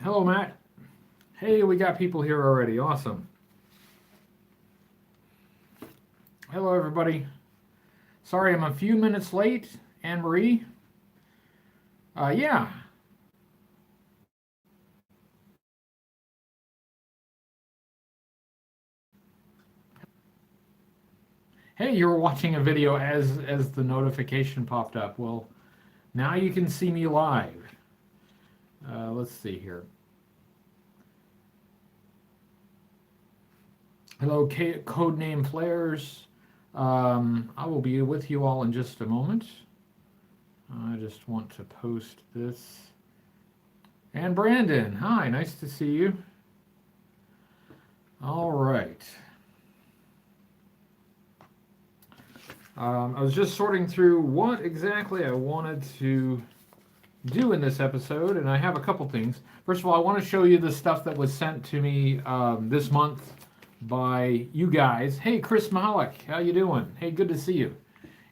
Hello, Matt. Hey, we got people here already. Awesome. Hello, everybody. Sorry, I'm a few minutes late. Anne Marie. Yeah. Hey, you were watching a video as the notification popped up. Well, now you can see me live. Let's see here. Hello, Codename Players. I will be with you all in just a moment. I just want to post this. And Brandon, hi, nice to see you. All right. I was just sorting through what exactly I wanted to do in this episode, and I have a couple things. First of all, I want to show you the stuff that was sent to me this month by you guys. Hey, Chris Mahalik, how you doing? Hey, good to see you.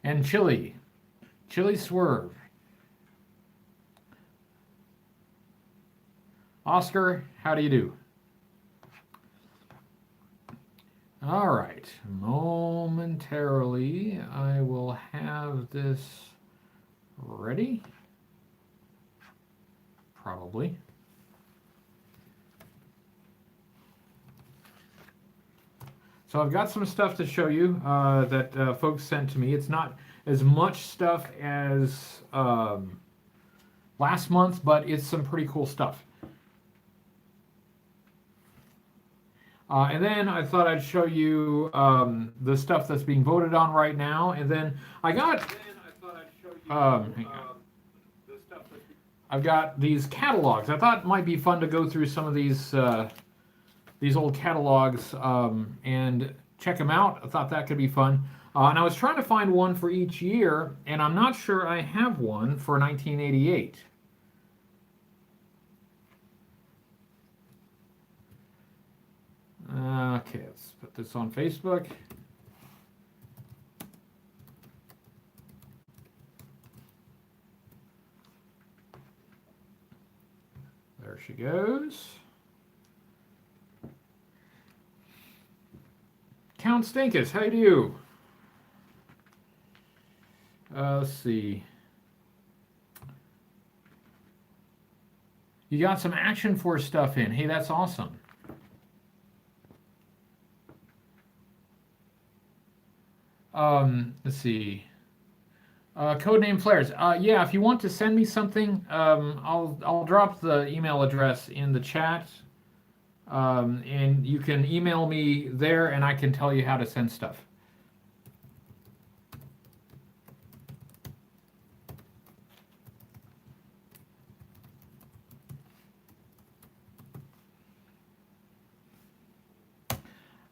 And Chili Swerve. Oscar, how do you do? All right, momentarily I will have this ready. Probably. So I've got some stuff to show you that folks sent to me. It's not as much stuff as last month, but it's some pretty cool stuff. And then I thought I'd show you the stuff that's being voted on right now. And then I've got these catalogs. I thought it might be fun to go through some of these old catalogs and check them out. I thought that could be fun. And I was trying to find one for each year, and I'm not sure I have one for 1988. Okay, let's put this on Facebook. There she goes. Count Stinkus, how do you? Let's see. You got some Action Force stuff in. Hey, that's awesome. Let's see. Codename Flares. Yeah, if you want to send me something, I'll drop the email address in the chat, and you can email me there, and I can tell you how to send stuff.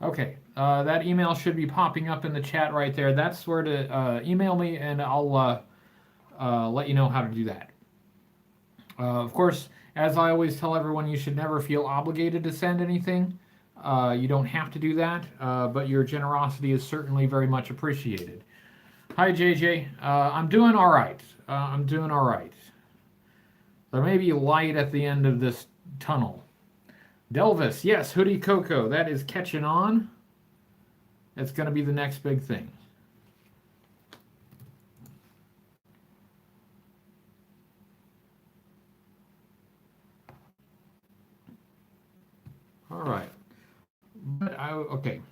Okay, that email should be popping up in the chat right there. That's where to email me, and I'll let you know how to do that. Of course, as I always tell everyone, you should never feel obligated to send anything. You don't have to do that, but your generosity is certainly very much appreciated. Hi, JJ. I'm doing all right. I'm doing all right. There may be light at the end of this tunnel. Delvis, yes, Hoodie Coco, that is catching on. That's going to be the next big thing. All right. But okay.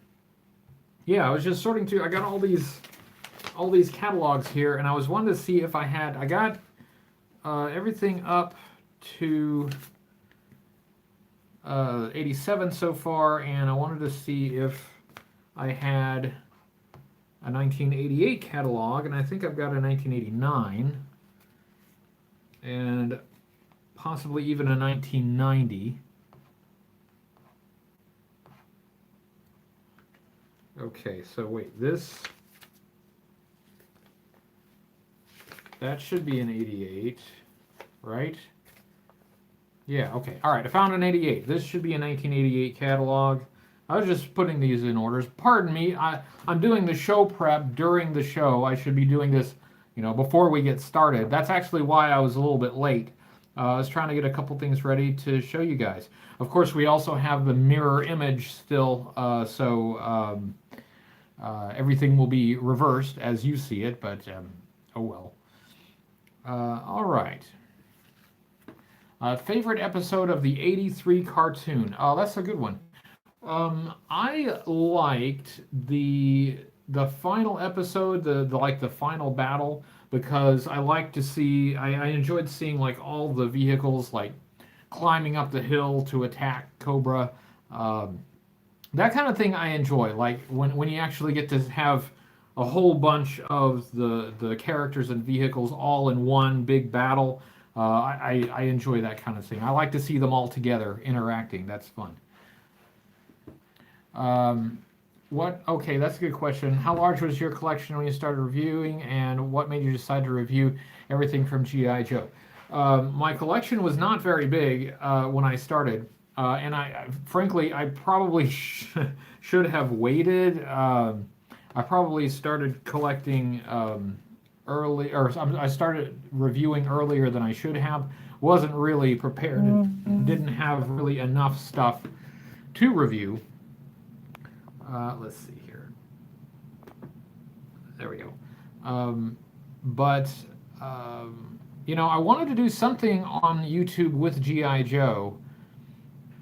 Yeah, I was just sorting through. I got all these catalogs here, and I was wanting to see if I got everything up to 87 so far, and I wanted to see if I had a 1988 catalog, and I think I've got a 1989, and possibly even a 1990. Okay, so wait, that should be an 88, right? Yeah, okay. All right, I found an 88. This should be a 1988 catalog. I was just putting these in orders. Pardon me, I'm doing the show prep during the show. I should be doing this, before we get started. That's actually why I was a little bit late. I was trying to get a couple things ready to show you guys. Of course, we also have the mirror image still, everything will be reversed as you see it, but oh well. All right. Favorite episode of the '83 cartoon? Oh, that's a good one. I liked the final episode, the like the final battle, because I like to see. I enjoyed seeing like all the vehicles like climbing up the hill to attack Cobra. Um, that kind of thing I enjoy. Like when you actually get to have a whole bunch of the characters and vehicles all in one big battle. I enjoy that kind of thing. I like to see them all together interacting. That's fun. Um, what? Okay, that's a good question. How large was your collection when you started reviewing, and what made you decide to review everything from GI Joe? My collection was not very big when I started, and frankly, I probably should have waited. I probably started collecting early, or I started reviewing earlier than I should have. Wasn't really prepared. Didn't have really enough stuff to review. Let's see here. There we go. But I wanted to do something on YouTube with GI Joe,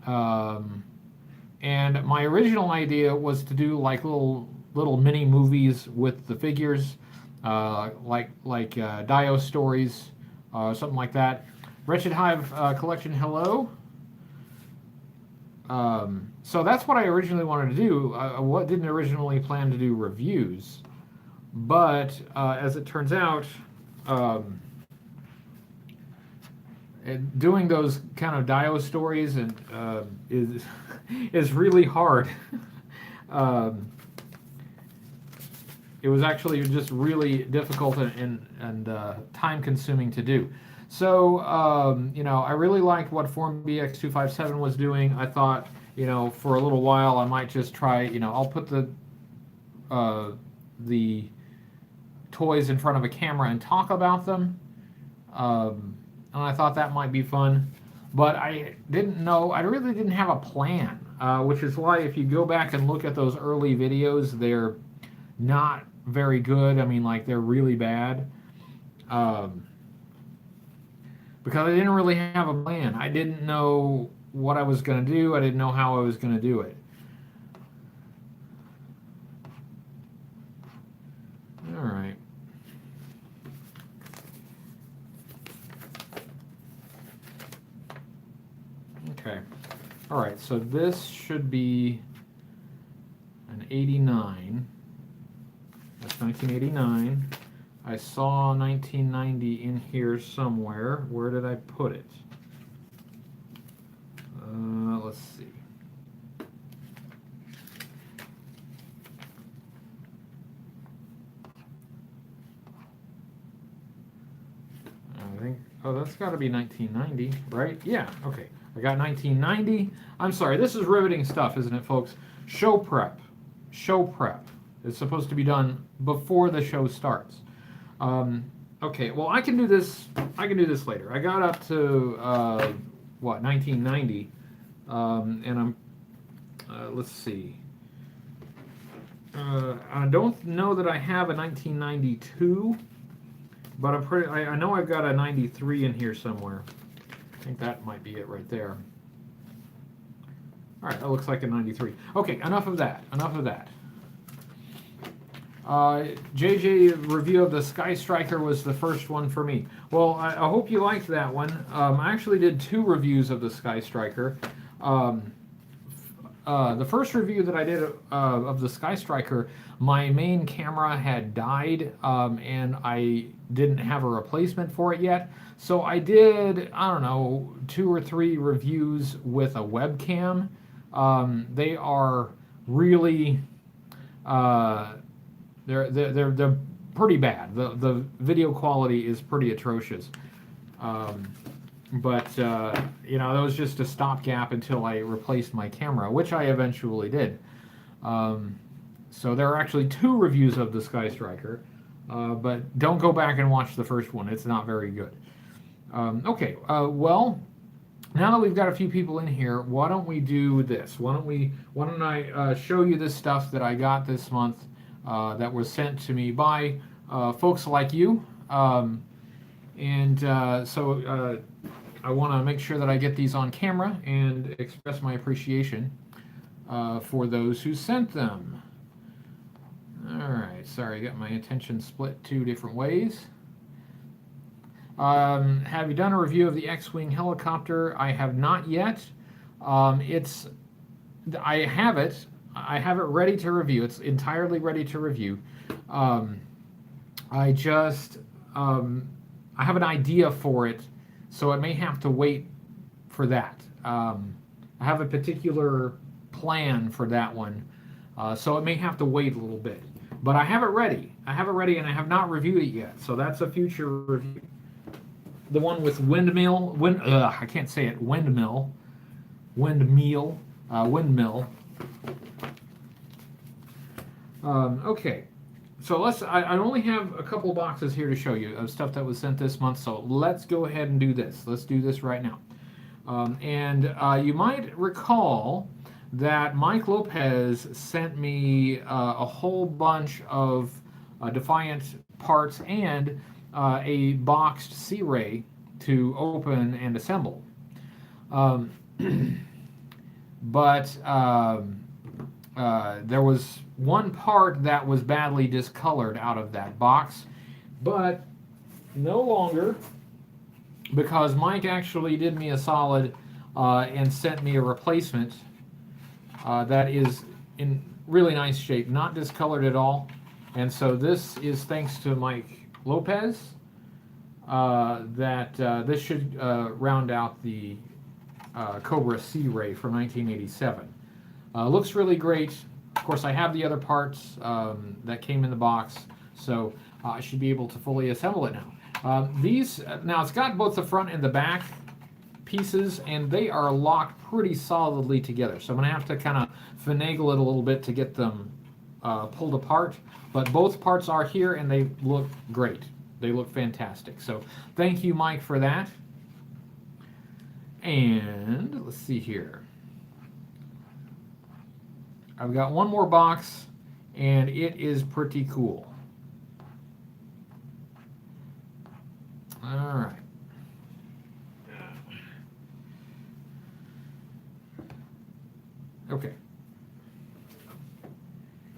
and my original idea was to do like little mini movies with the figures, like Dio stories, something like that. Wretched Hive collection. Hello. So that's what I originally wanted to do. I didn't originally plan to do reviews, but as it turns out, doing those kind of Dio stories and is really hard. It was actually just really difficult and time consuming to do. So, I really liked what Form BX257 was doing. I thought, for a little while I might just try, I'll put the toys in front of a camera and talk about them. And I thought that might be fun. But I really didn't have a plan, which is why if you go back and look at those early videos, they're not very good. I mean, like, they're really bad. Because I didn't really have a plan. I didn't know what I was going to do. I didn't know how I was going to do it. All right. Okay. All right, so this should be an 89. That's 1989. I saw 1990 in here somewhere. Where did I put it? Let's see. I think, that's got to be 1990, right? Yeah, okay. I got 1990. I'm sorry, this is riveting stuff, isn't it, folks? Show prep. Show prep. It's supposed to be done before the show starts. Okay, well, I can do this later. I got up to 1990, and I'm let's see. I don't know that I have a 1992, but I know I've got a 93 in here somewhere. I think that might be it right there. All right, that looks like a 93. Okay, enough of that. JJ review of the Sky Striker was the first one for me. Well, I hope you liked that one. I actually did 2 reviews of the Sky Striker. The first review that I did of the Sky Striker, my main camera had died, and I didn't have a replacement for it yet. So I did, I don't know, 2 or 3 reviews with a webcam. They are really... They're pretty bad. The video quality is pretty atrocious. But that was just a stopgap until I replaced my camera, which I eventually did. So there are actually 2 reviews of the Sky Striker, but don't go back and watch the first one. It's not very good. Okay, well, now that we've got a few people in here, why don't we do this? Why don't I show you this stuff that I got this month that was sent to me by folks like you. So I want to make sure that I get these on camera and express my appreciation for those who sent them. All right, sorry, I got my attention split two different ways. Have you done a review of the X-Wing helicopter? I have not yet. I have it. I have it ready to review. It's entirely ready to review. I just I have an idea for it, so it may have to wait for that. I have a particular plan for that one, so it may have to wait a little bit. But I have it ready. I have it ready, and I have not reviewed it yet. So that's a future review. The one with windmill. I can't say it. Windmill. Okay. So I only have a couple boxes here to show you of stuff that was sent this month. So let's go ahead and do this. Let's do this right now. You might recall that Mike Lopez sent me a whole bunch of Defiant parts and a boxed C-Ray to open and assemble. There was one part that was badly discolored out of that box, but no longer, because Mike actually did me a solid and sent me a replacement that is in really nice shape, not discolored at all. And so this is thanks to Mike Lopez. This should round out the Cobra C-Ray from 1987. Looks really great. Of course, I have the other parts that came in the box, so I should be able to fully assemble it now. Now it's got both the front and the back pieces, and they are locked pretty solidly together. So I'm going to have to kind of finagle it a little bit to get them pulled apart. But both parts are here, and they look great. They look fantastic. So thank you, Mike, for that. And let's see here. I've got one more box, and it is pretty cool. All right. Okay.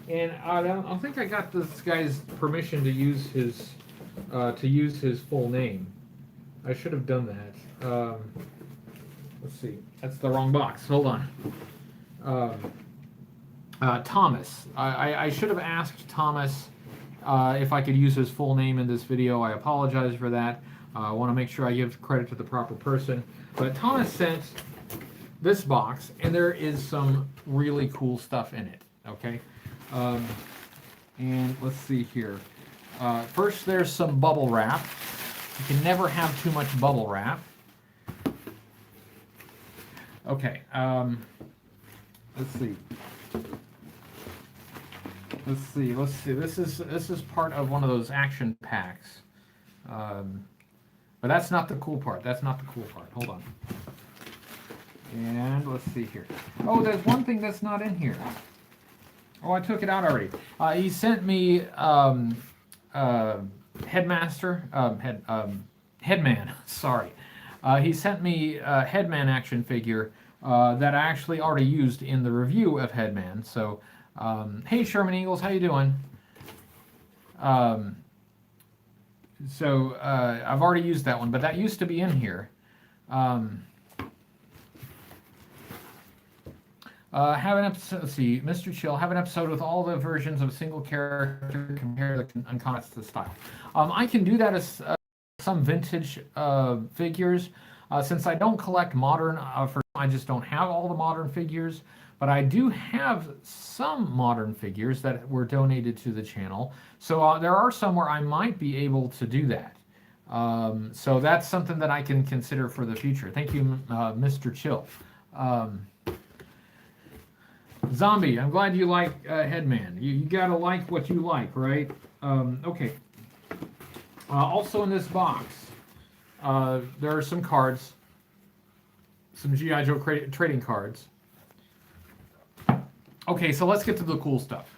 And I think I got this guy's permission to use his full name. I should have done that. Let's see. That's the wrong box. Hold on. Thomas. I should have asked Thomas if I could use his full name in this video. I apologize for that. I want to make sure I give credit to the proper person. But Thomas sent this box, and there is some really cool stuff in it. Okay. And let's see here. First, there's some bubble wrap. You can never have too much bubble wrap. Okay. Let's see. This is part of one of those action packs. But that's not the cool part. Hold on. And let's see here. Oh, there's one thing that's not in here. Oh, I took it out already. He sent me Headman. Sorry. He sent me a Headman action figure that I actually already used in the review of Headman. So, hey Sherman Eagles, how you doing? I've already used that one, but that used to be in here. Have an episode. Let's see, Mr. Chill. Have an episode with all the versions of a single character. Compare the uncommon to the style. I can do that as some vintage figures. Since I don't collect modern, I just don't have all the modern figures. But I do have some modern figures that were donated to the channel. So there are some where I might be able to do that. So that's something that I can consider for the future. Thank you, Mr. Chill. Zombie, I'm glad you like Headman. You gotta like what you like, right? Okay. Also in this box, there are some cards, some G.I. Joe trading cards. Okay, so let's get to the cool stuff.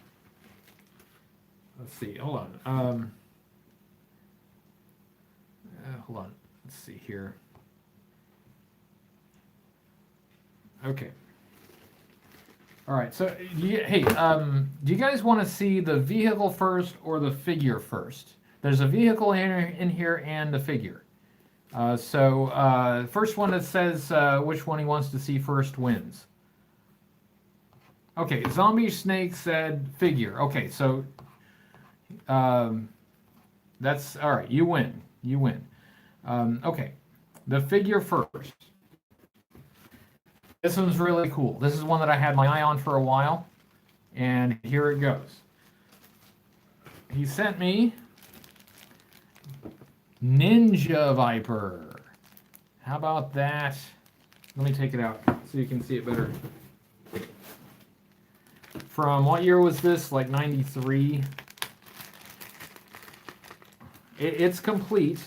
Let's see. Hold on. Hold on. Let's see here. Okay. All right. So, do you guys want to see the vehicle first or the figure first? There's a vehicle in here and the figure. First one that says which one he wants to see first wins. Okay, Zombie Snake said figure. Okay, so that's all right. You win. You win. Okay, the figure first. This one's really cool. This is one that I had my eye on for a while, and here it goes. He sent me Ninja Viper. How about that? Let me take it out so you can see it better. From what year was this? Like 93. It's complete.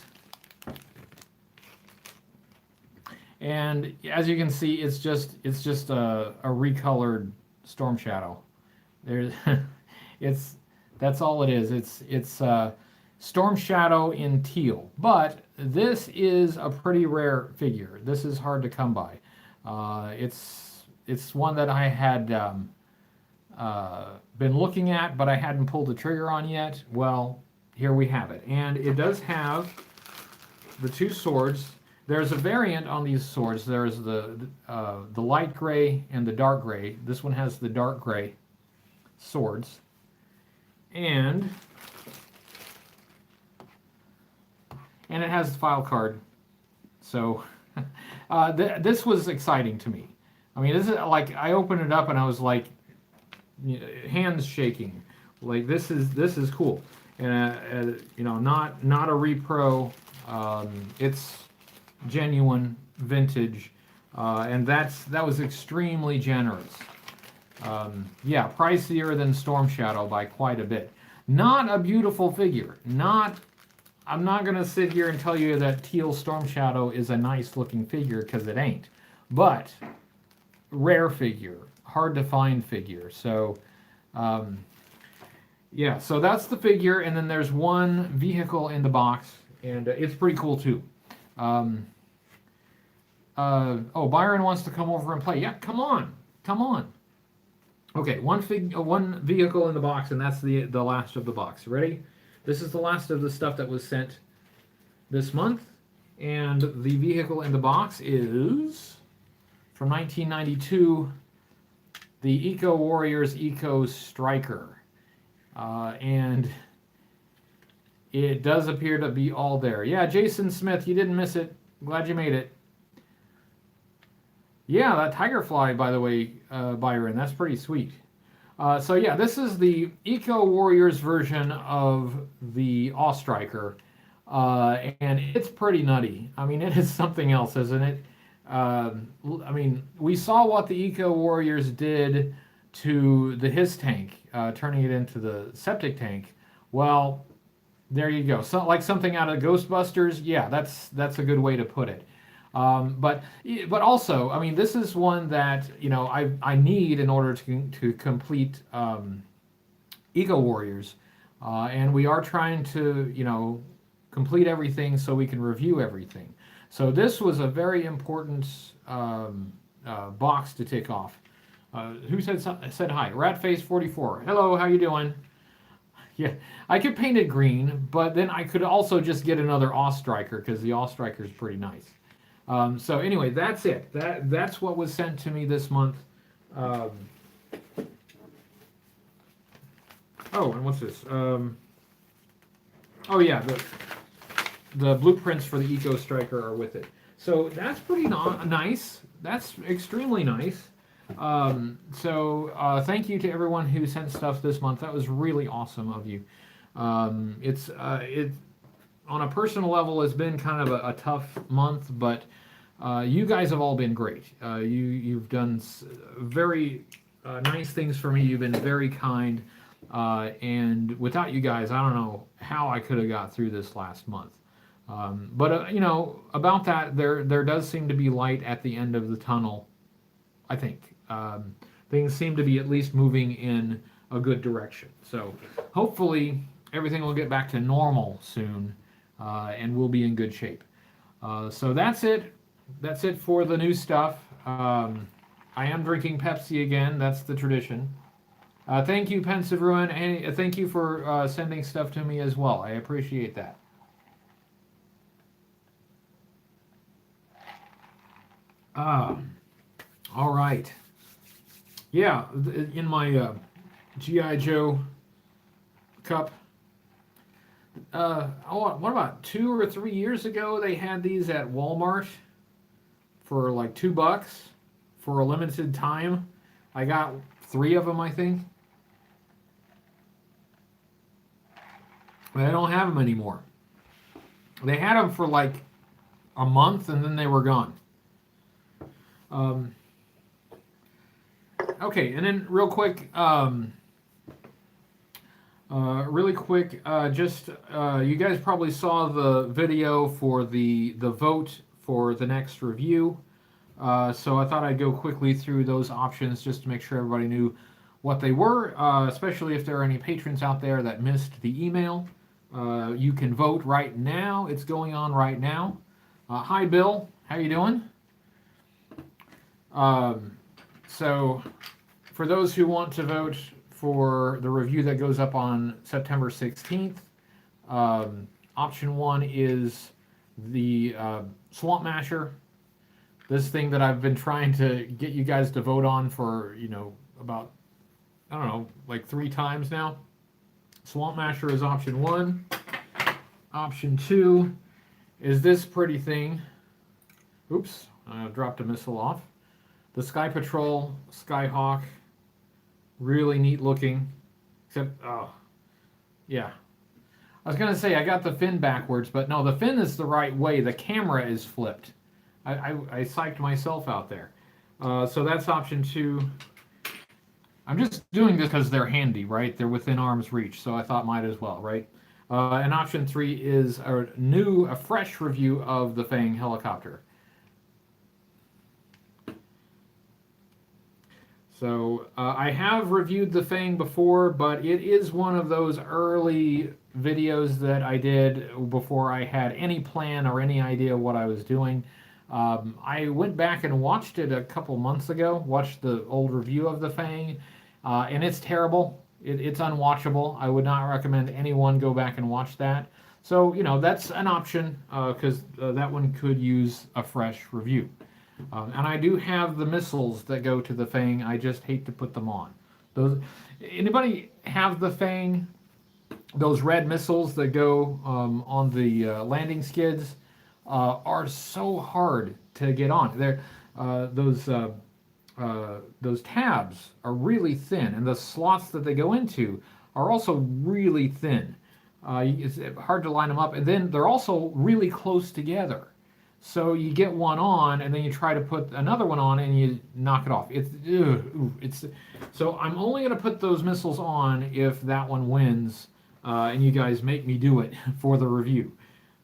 And as you can see, it's just a recolored Storm Shadow. There's that's all it is. It's Storm Shadow in teal. But this is a pretty rare figure. This is hard to come by. It's one that I had been looking at, but I hadn't pulled the trigger on yet. Well, here we have it. And it does have the two swords. There's a variant on these swords. There's the light gray and the dark gray. This one has the dark gray swords. And it has the file card. So this was exciting to me. I mean, this is like, I opened it up and I was like, hands shaking. Like, this is cool. And not a repro. It's genuine vintage, and that was extremely generous. Yeah, pricier than Storm Shadow by quite a bit. Not a beautiful figure. I'm not going to sit here and tell you that teal Storm Shadow is a nice looking figure, because it ain't. But rare figure, hard to find figure. So yeah, so that's the figure, and then there's one vehicle in the box, and it's pretty cool too. Oh, Byron wants to come over and play. Yeah, come on. Okay, one vehicle in the box, and that's the last of the box. Ready? This is the last of the stuff that was sent this month, and the vehicle in the box is from 1992, the Eco Warriors Eco Striker, and it does appear to be all there. Yeah, Jason Smith, you didn't miss it. Glad you made it. Yeah, that Tigerfly, by the way, Byron, that's pretty sweet. So yeah, this is the Eco Warriors version of the Awe Striker, and it's pretty nutty. I mean, it is something else, isn't it? I mean, we saw what the Eco Warriors did to the his tank, turning it into the septic tank. Well, there you go. So, like something out of Ghostbusters. Yeah, that's a good way to put it. But also, I mean, this is one that I need in order to complete Eco Warriors, and we are trying to complete everything so we can review everything. So this was a very important box to tick off. Who said hi? Ratface44. Hello, how you doing? Yeah, I could paint it green, but then I could also just get another Awe Striker, because the Awe Striker is pretty nice. So anyway, that's it. That's what was sent to me this month. Oh, and what's this? Oh yeah, the blueprints for the Eco Striker are with it. So that's pretty nice. That's extremely nice. Thank you to everyone who sent stuff this month. That was really awesome of you. It on a personal level, it's been kind of a tough month, but you guys have all been great. You've done very nice things for me. You've been very kind, and without you guys, I don't know how I could have got through this last month. But you know, about that, there does seem to be light at the end of the tunnel. I think things seem to be at least moving in a good direction. So hopefully everything will get back to normal soon, and we'll be in good shape. So that's it. That's it for the new stuff. I am drinking Pepsi again. That's the tradition. Thank you, Pensive Ruin, and thank you for sending stuff to me as well. I appreciate that. All right. Yeah, in my GI Joe cup. What about 2 or 3 years ago? They had these at Walmart for like $2 for a limited time. I got 3 of them, I think. But I don't have them anymore. They had them for like a month and then they were gone. Um, okay, and then really quick, just you guys probably saw the video for the vote for the next review. So I thought I'd go quickly through those options just to make sure everybody knew what they were, especially if there are any patrons out there that missed the email. You can vote right now. It's going on right now. Hi, Bill. How you doing? So for those who want to vote for the review that goes up on September 16th, option 1 is the Swamp Masher. This thing that I've been trying to get you guys to vote on for, about, I don't know, like 3 times now. Swamp Masher is option 1. Option 2 is this pretty thing. Oops, I dropped a missile off. The Sky Patrol Skyhawk. Really neat looking. Except, oh, yeah. I was going to say I got the fin backwards, but no, the fin is the right way. The camera is flipped. I psyched myself out there. So that's option 2. I'm just doing this because they're handy, right? They're within arm's reach, so I thought might as well, right? And option 3 is a fresh review of the Fang helicopter. So I have reviewed the Fang before, but it is one of those early videos that I did before I had any plan or any idea what I was doing. I went back and watched it a couple months ago, watched the old review of the Fang, and it's terrible. It's unwatchable. I would not recommend anyone go back and watch that. So, that's an option because that one could use a fresh review. And I do have the missiles that go to the Fang. I just hate to put them on. Anybody have the Fang? Those red missiles that go on the landing skids are so hard to get on. Those tabs are really thin, and the slots that they go into are also really thin. It's hard to line them up, and then they're also really close together. So you get one on, and then you try to put another one on, and you knock it off. So I'm only going to put those missiles on if that one wins, and you guys make me do it for the review.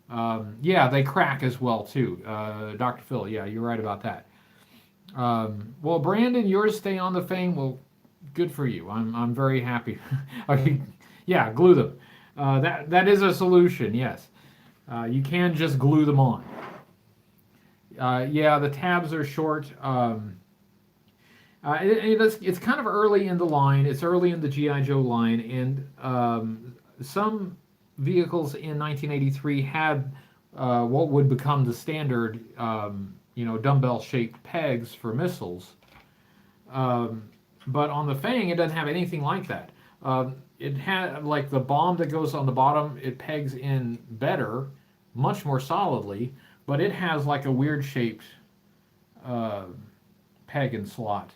Yeah, they crack as well too. Dr. Phil, yeah, you're right about that. Well, Brandon, yours stay on the Fang. Well, good for you. I'm very happy. Okay, yeah, glue them. That is a solution. Yes, you can just glue them on. Yeah, the tabs are short. It's kind of early in the line. It's early in the GI Joe line, and some vehicles in 1983 had what would become the standard, dumbbell-shaped pegs for missiles. But on the Fang, it doesn't have anything like that. It had, like, the bomb that goes on the bottom, it pegs in better, much more solidly, but it has like a weird shaped peg and slot.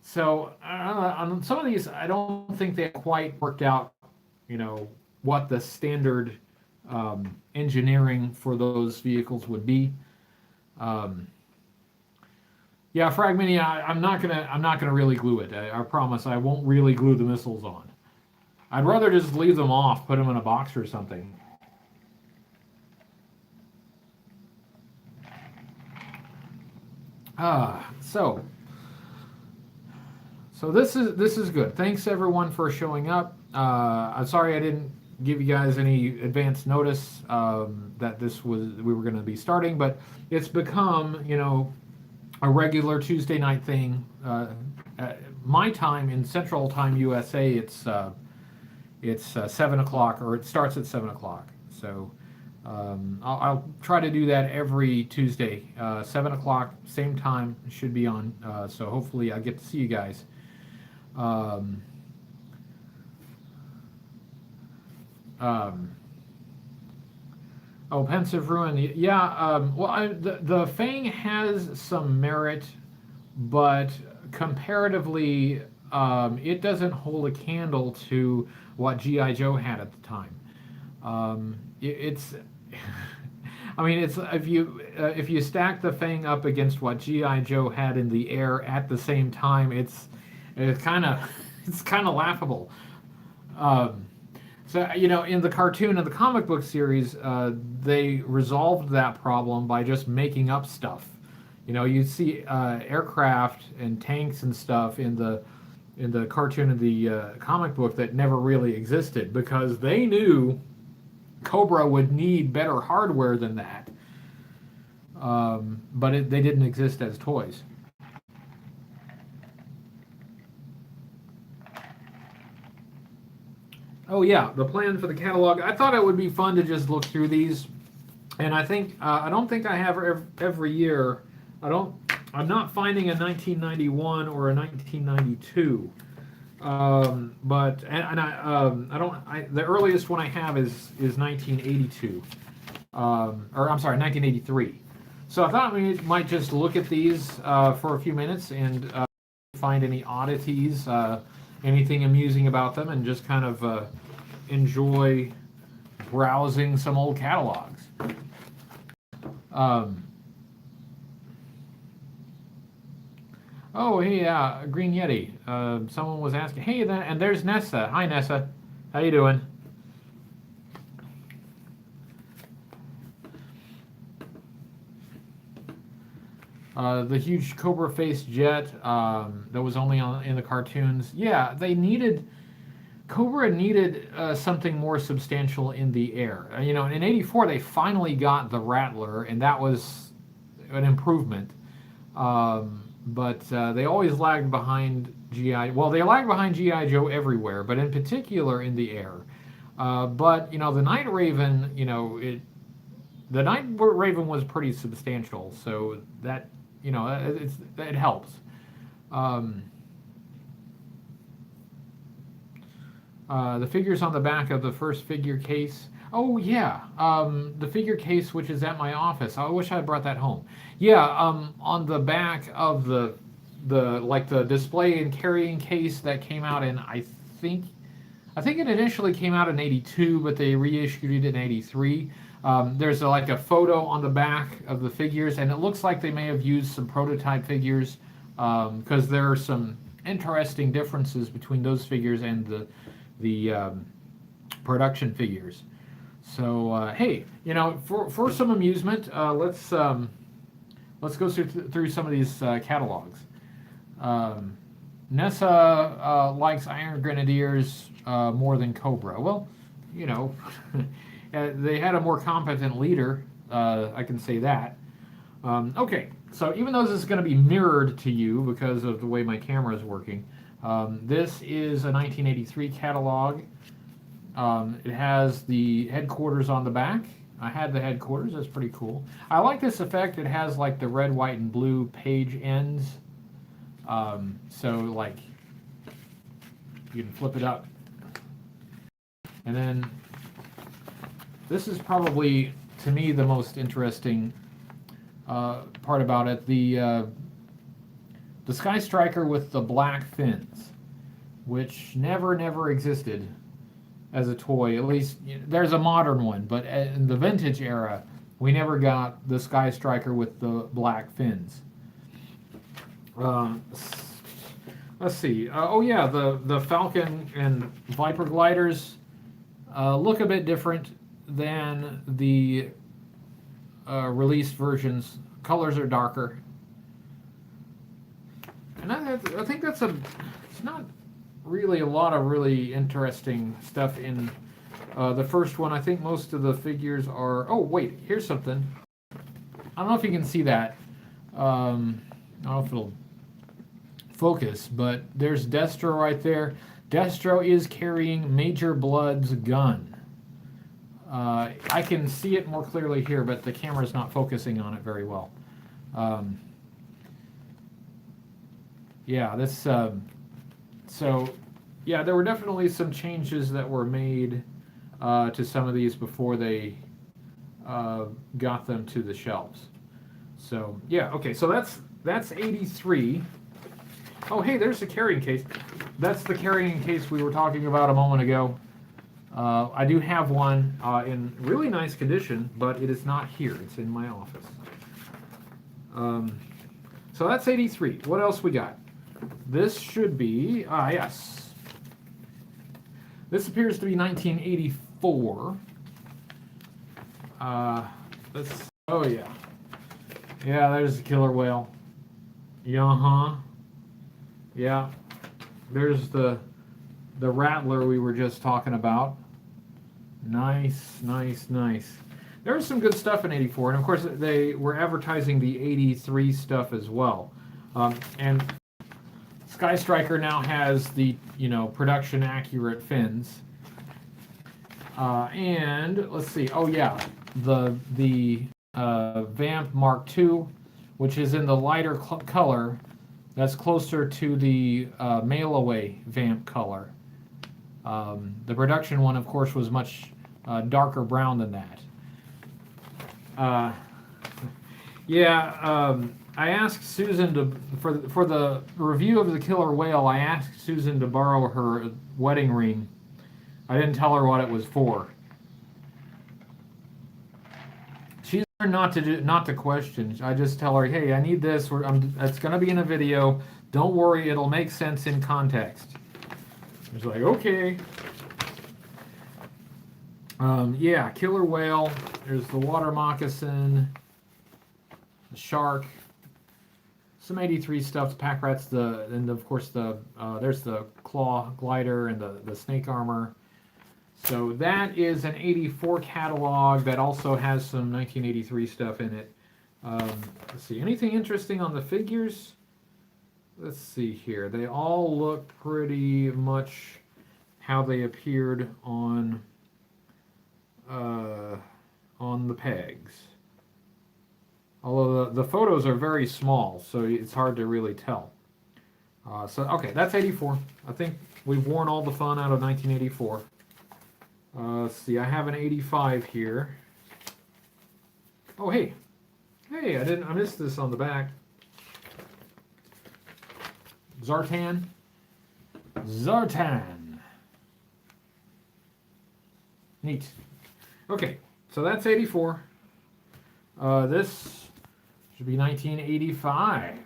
So on some of these, I don't think they quite worked out, what the standard engineering for those vehicles would be. Yeah, Fragmini, I'm not gonna really glue it. I promise I won't really glue the missiles on. I'd rather just leave them off, put them in a box or something. So this is good. Thanks everyone for showing up. I'm sorry I didn't give you guys any advance notice that we were going to be starting, but it's become a regular Tuesday night thing. At my time in Central Time USA, it's 7 o'clock, or it starts at 7 o'clock. So I'll try to do that every Tuesday, 7 o'clock, same time should be on. So hopefully I get to see you guys. Um, um, oh, Pensive Ruin. Yeah. Well, the Fang has some merit, but comparatively, it doesn't hold a candle to what GI Joe had at the time. It's, I mean, it's if you stack the Fang up against what GI Joe had in the air at the same time, it's kind of it's kind of laughable. Um, so in the cartoon and the comic book series, they resolved that problem by just making up stuff. You see aircraft and tanks and stuff in the cartoon and the comic book that never really existed because they knew Cobra would need better hardware than that. But they didn't exist as toys. Oh yeah, the plan for the catalog. I thought it would be fun to just look through these, and I don't think I have every year. I don't. I'm not finding a 1991 or a 1992. But I don't. The earliest one I have is 1982. Or I'm sorry, 1983. So I thought we might just look at these for a few minutes and find any oddities, anything amusing about them, and just kind of enjoy browsing some old catalogs. Um, oh, hey, Green Yeti. Someone was asking, hey, and there's Nessa. Hi, Nessa. How you doing? The huge cobra-faced jet that was only in the cartoons. Yeah, Cobra needed something more substantial in the air. In '84 they finally got the Rattler, and that was an improvement. But they always lagged behind GI. Well, they lagged behind GI Joe everywhere, but in particular in the air. But the Night Raven, the Night Raven was pretty substantial, so that it helps. Um, the figures on the back of the first figure case. Oh yeah, the figure case which is at my office. I wish I had brought that home. Yeah, on the back of the display and carrying case that came out in think it initially came out in '82, but they reissued it in '83. There's a photo on the back of the figures, and it looks like they may have used some prototype figures because there are some interesting differences between those figures and the production figures. So hey, for some amusement, let's go through some of these catalogs. Nessa likes Iron Grenadiers more than Cobra. Well, they had a more competent leader. I can say that. Okay, so even though this is going to be mirrored to you because of the way my camera is working, this is a 1983 catalog. It has the headquarters on the back. I had the headquarters. That's pretty cool. I like this effect. It has the red, white, and blue page ends. So you can flip it up. And then this is probably, to me, the most interesting part about it. The Sky Striker with the black fins, which never existed as a toy. At least there's a modern one, but in the vintage era, we never got the Sky Striker with the black fins. Let's see. Oh yeah, the Falcon and Viper gliders look a bit different than the released versions. Colors are darker. And I think that's it's not really a lot of really interesting stuff in the first one. I think most of the figures are, oh wait, here's something. I don't know if you can see that. I don't know if it'll focus, but there's Destro right there. Destro is carrying Major Blood's gun. I can see it more clearly here, but the camera's not focusing on it very well. Yeah, this. So, yeah, there were definitely some changes that were made to some of these before they got them to the shelves. So, yeah, okay, so that's 83. Oh, hey, there's the carrying case. That's the carrying case we were talking about a moment ago. I do have one in really nice condition, but it is not here. It's in my office. So that's 83. What else we got? This should be, yes. This appears to be 1984. Oh yeah. Yeah, there's the killer whale. Yeah, yeah. There's the rattler we were just talking about. Nice, nice, nice. There was some good stuff in 84, and of course they were advertising the 83 stuff as well. And Sky Striker now has the, production accurate fins. And let's see. Oh yeah, the Vamp Mark II, which is in the lighter color, that's closer to the mail away Vamp color. The production one, of course, was much darker brown than that. I asked Susan for the review of the killer whale. I asked Susan to borrow her wedding ring. I didn't tell her what it was for. She's learned not to question. I just tell her, hey, I need this. It's going to be in a video. Don't worry, it'll make sense in context. She's like, okay. Yeah, killer whale. There's the water moccasin, the shark, some 83 stuff, pack rats, and of course there's the claw glider and the snake armor. So that is an 84 catalog that also has some 1983 stuff in it. Let's see, anything interesting on the figures? Let's see here. They all look pretty much how they appeared on the pegs. Although the photos are very small, so it's hard to really tell. So, okay, that's 84. I think we've worn all the fun out of 1984. Let's see, I have an 85 here. Oh, hey. Hey, I missed this on the back. Zartan. Neat. Okay, so that's 84. This should be 1985.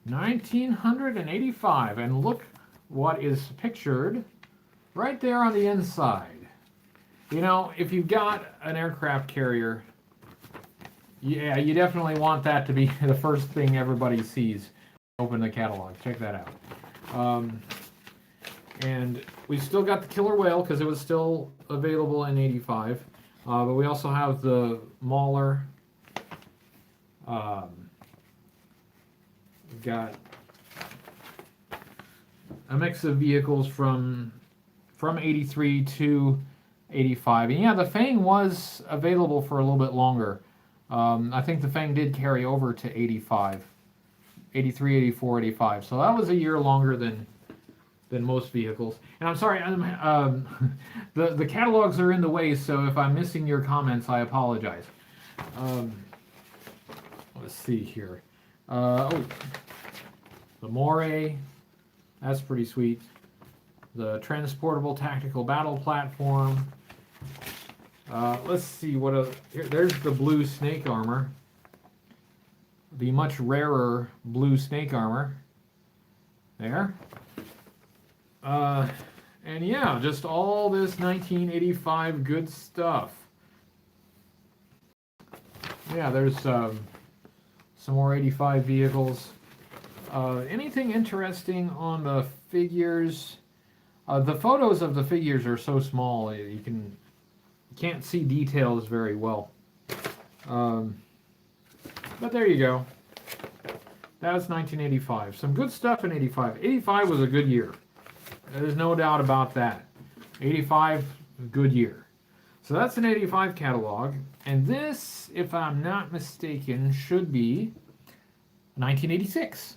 1985. And look what is pictured right there on the inside. If you've got an aircraft carrier, yeah, you definitely want that to be the first thing everybody sees. Open the catalog. Check that out. And we've still got the killer whale because it was still available in 85. But we also have the Mauler. We've got a mix of vehicles from 83 to 85. And yeah, the Fang was available for a little bit longer. I think the Fang did carry over to 85. 83, 84, 85. So that was a year longer than most vehicles. And I'm sorry, the catalogs are in the way, so if I'm missing your comments, I apologize. Let's see here. The Moray, that's pretty sweet. The transportable tactical battle platform. Let's see what else. There's the blue snake armor. The much rarer blue snake armor. There. And yeah, just all this 1985 good stuff. Yeah, there's some more 85 vehicles. Anything interesting on the figures? The photos of the figures are so small you can't see details very well. But there you go. That's 1985. Some good stuff in 85. 85 was a good year. There's no doubt about that. 85, good year. So that's an 85 catalog. And this, if I'm not mistaken, should be 1986.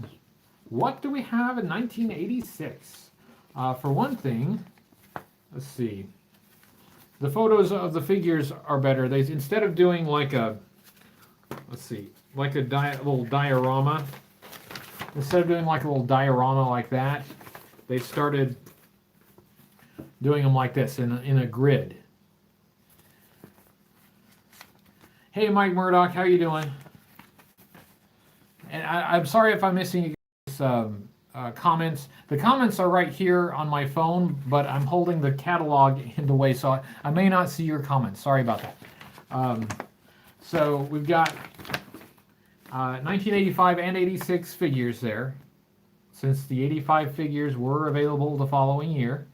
What do we have in 1986? For one thing, let's see. The photos of the figures are better. They, instead of doing like a, let's see, like a little diorama, instead of doing like a little diorama like that, they started doing them like this in a grid. Hey, Mike Murdoch, how you doing? And I'm sorry if I'm missing you guys' comments. The comments are right here on my phone, but I'm holding the catalog in the way, so I may not see your comments. Sorry about that. So we've got 1985 and 86 figures there, since the 85 figures were available the following year.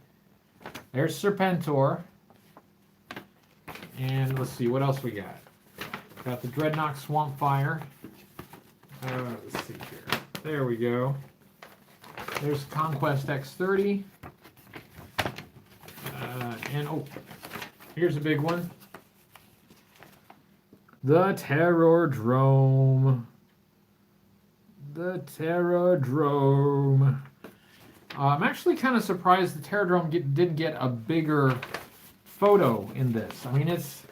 There's Serpentor. And let's see, what else we got? Got the Dreadnought Swampfire. Let's see here. There we go. There's Conquest X30. And oh, here's a big one. The Terrordrome. The Terrordrome. I'm actually kind of surprised the Terrordrome didn't get a bigger photo in this. I mean, it's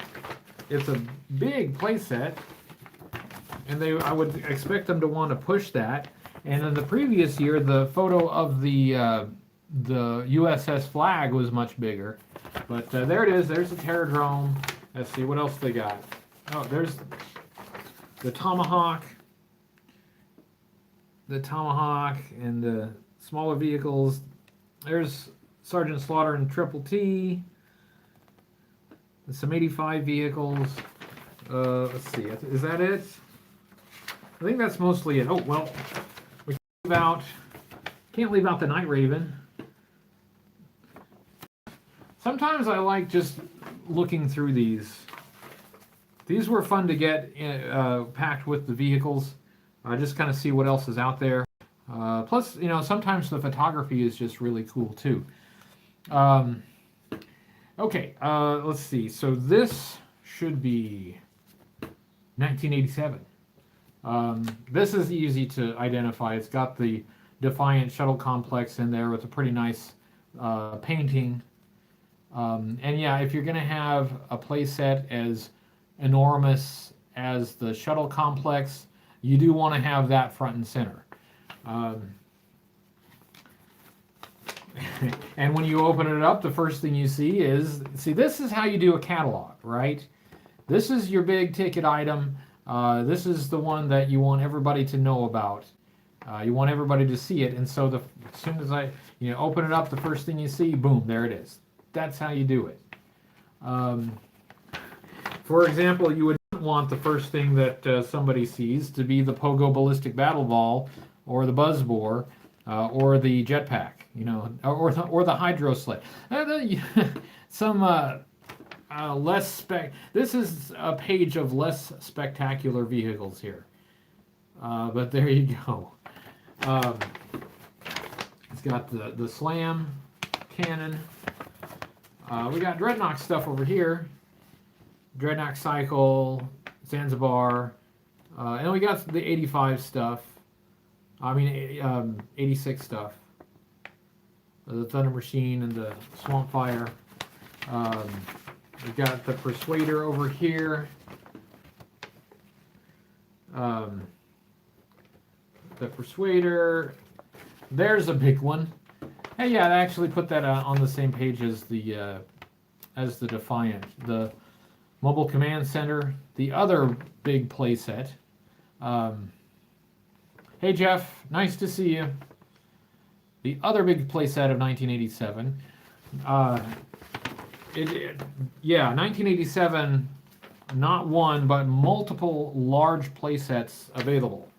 a big playset, and I would expect them to want to push that. And in the previous year, the photo of the USS Flag was much bigger. But there it is. There's the Terrordrome. Let's see what else they got. Oh, there's the Tomahawk. The Tomahawk and the smaller vehicles. There's Sergeant Slaughter and Triple T. And some 85 vehicles. Let's see. Is that it? I think that's mostly it. Oh, well, we can't leave out the Night Raven. Sometimes I like just looking through these. These were fun to get packed with the vehicles. Just kind of see what else is out there. Plus, you know, sometimes the photography is just really cool too. Okay, let's see. So this should be 1987. This is easy to identify. It's got the Defiant shuttle complex in there with a pretty nice painting. And yeah, if you're going to have a playset as enormous as the shuttle complex, you do want to have that front and center. And when you open it up, the first thing you see is, this is how you do a catalog, right? This is your big ticket item. This is the one that you want everybody to know about. You want everybody to see it. And so as soon as I open it up, the first thing you see, boom, there it is. That's how you do it. For example, you would not want the first thing that somebody sees to be the Pogo Ballistic Battle Ball, or the Buzzbore, or the Jetpack, or the Hydro Sled. Some less spec. This is a page of less spectacular vehicles here, but there you go. It's got the Slam cannon. We got Dreadnought stuff over here. Dreadnought Cycle, Zanzibar, and we got the 85 stuff. 86 stuff. The Thunder Machine and the Swampfire. We've got the Persuader over here. The Persuader. There's a big one. Hey, yeah, I actually put that on the same page as the Defiant. The Mobile Command Center. The other big playset. Hey, Jeff. Nice to see you. The other big playset of 1987. 1987, not one, but multiple large playsets available.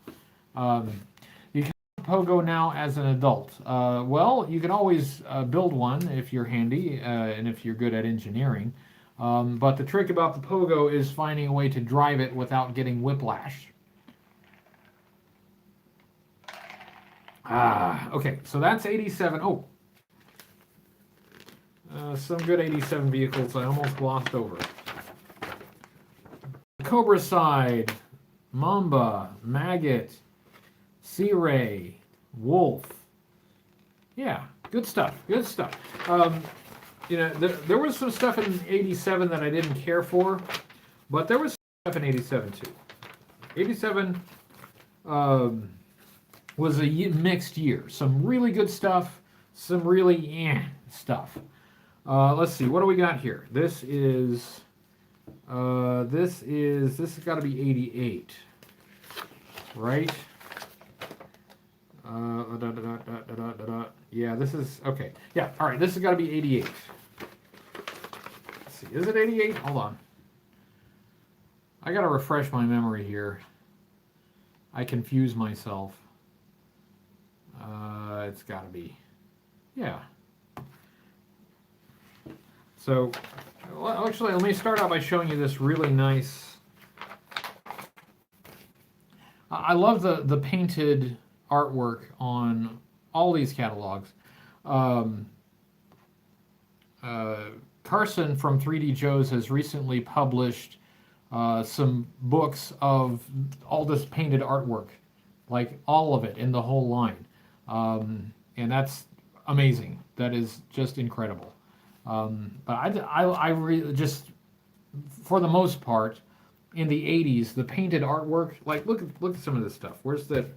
You can Pogo now as an adult? Well, you can always build one if you're handy and if you're good at engineering. But the trick about the Pogo is finding a way to drive it without getting whiplash. Okay, so that's 87. Oh, some good 87 vehicles I almost glossed over. Cobra Side, Mamba, Maggot, Sea Ray, Wolf. Yeah, good stuff. Good stuff. You know, there was some stuff in 87 that I didn't care for, but there was stuff in 87 too. 87 was a mixed year. Some really good stuff, some really stuff. Let's see, what do we got here? This has got to be 88, right? Yeah, this is okay. Yeah, all right. This has got to be 88. Let's see, is it 88? Hold on. I got to refresh my memory here. I confuse myself. It's got to be. Yeah. So, well, actually, let me start out by showing you this really nice. I love the painted artwork on all these catalogs. Carson from 3D Joe's has recently published some books of all this painted artwork, like all of it in the whole line, and that's amazing. That is just incredible. But I really just, for the most part, in the 80s, the painted artwork, like look at some of this stuff. Where's the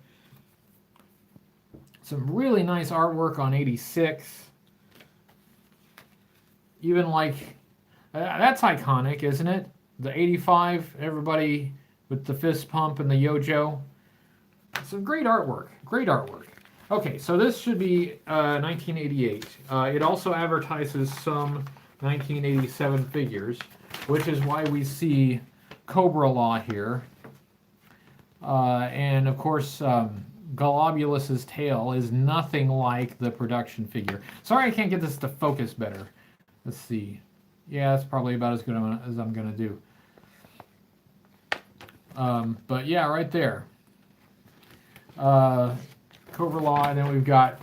some really nice artwork on 86. Even like that's iconic, isn't it? The 85, everybody with the fist pump and the Yojo. Some great artwork. Great artwork. Okay, so this should be 1988. It also advertises some 1987 figures, which is why we see Cobra Law here. And of course, Globulus's tail is nothing like the production figure. Sorry I can't get this to focus better. Let's see. Yeah, that's probably about as good as I'm going to do. But yeah, right there. Cobra Law, and then we've got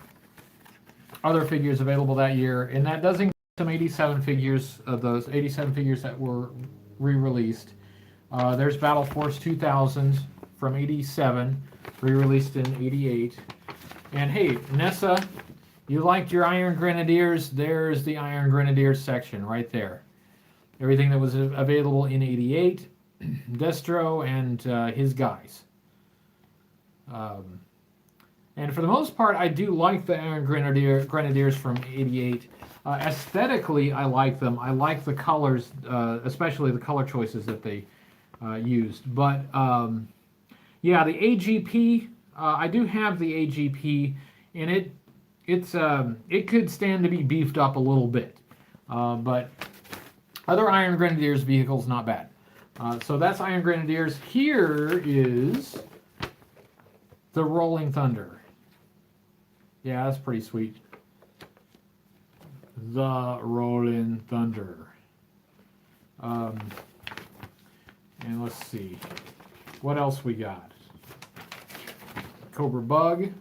other figures available that year, and that does include some 87 figures of those 87 figures that were re-released. There's Battle Force 2000 from 87, re-released in 88. And hey, Nessa, you liked your Iron Grenadiers? There's the Iron Grenadiers section right there. Everything that was available in 88, Destro and his guys. And for the most part, I do like the Iron Grenadiers from 88. Aesthetically, I like them. I like the colors, especially the color choices that they used. But yeah, the AGP, I do have the AGP, and it could stand to be beefed up a little bit. But other Iron Grenadiers vehicles, not bad. So that's Iron Grenadiers. Here is the Rolling Thunder. Yeah, that's pretty sweet. The Rolling Thunder. And let's see. What else we got? Cobra Bug.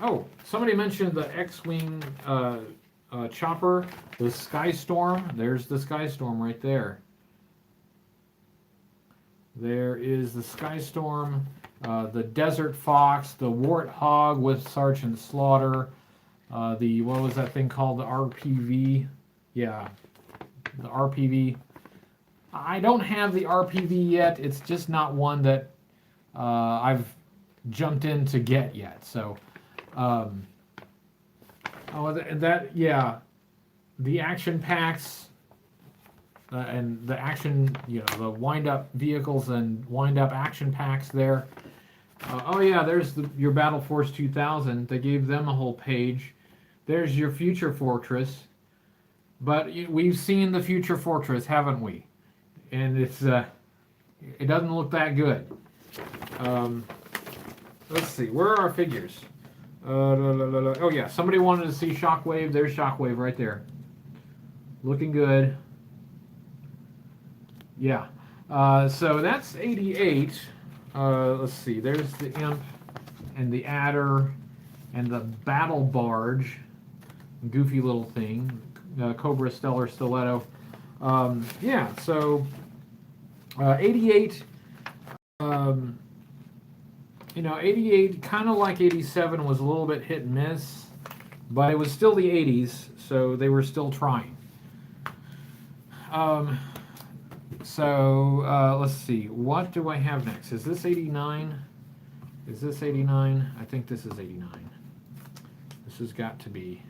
Oh, somebody mentioned the X-Wing chopper, the Skystorm. There's the Skystorm right there. There is the Skystorm, the Desert Fox, the Warthog with Sergeant Slaughter, what was that thing called? The RPV? Yeah, the RPV. I don't have the RPV yet. It's just not one that I've jumped in to get yet. So, yeah, the action packs. And the action, the wind-up vehicles and wind-up action packs there. Oh yeah, there's your Battle Force 2000. They gave them a whole page. There's your Future Fortress. But we've seen the Future Fortress, haven't we? And it's It doesn't look that good. Let's see, where are our figures? Oh yeah, somebody wanted to see Shockwave. There's Shockwave right there. Looking good. Yeah. So that's 88. Let's see, there's the Imp and the Adder and the Battle Barge. Goofy little thing. Cobra Stellar Stiletto. Yeah, so 88. 88, kind of like 87, was a little bit hit and miss, but it was still the 80s, so they were still trying. Let's see, what do I have next? Is this 89? Is this 89? I think this is 89. This has got to be.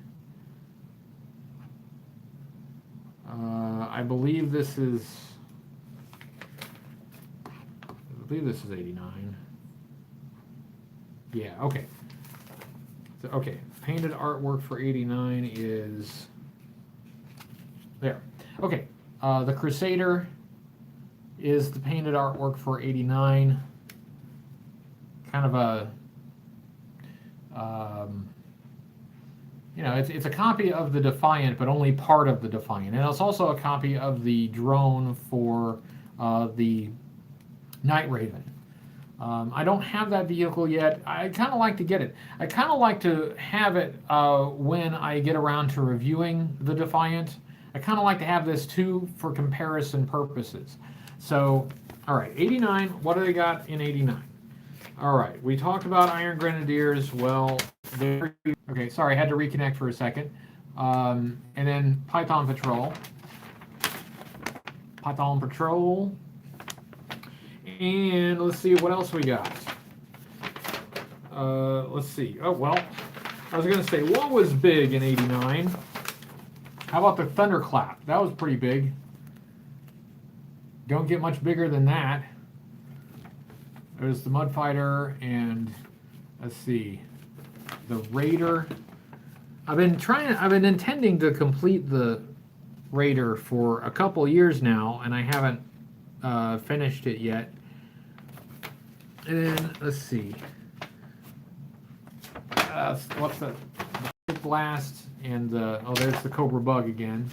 I believe this is 89. Yeah, okay. So, okay, painted artwork for 89 is there. Okay, the Crusader is the painted artwork for 89. Kind of a, it's a copy of the Defiant, but only part of the Defiant. And it's also a copy of the drone for the Night Raven. I don't have that vehicle yet. I kind of like to get it. I kind of like to have it when I get around to reviewing the Defiant. I kind of like to have this too for comparison purposes. So, all right, 89. What do they got in 89? All right, we talked about Iron Grenadiers. Well, okay, sorry, I had to reconnect for a second. And then Python Patrol. Python Patrol. And let's see what else we got. Let's see. Oh, well, I was going to say, what was big in 89? How about the Thunderclap? That was pretty big. Don't get much bigger than that. There's the Mud Fighter, and let's see, the Raider. I've been intending to complete the Raider for a couple years now, and I haven't finished it yet. And let's see, what's the Blast and there's the Cobra Bug again.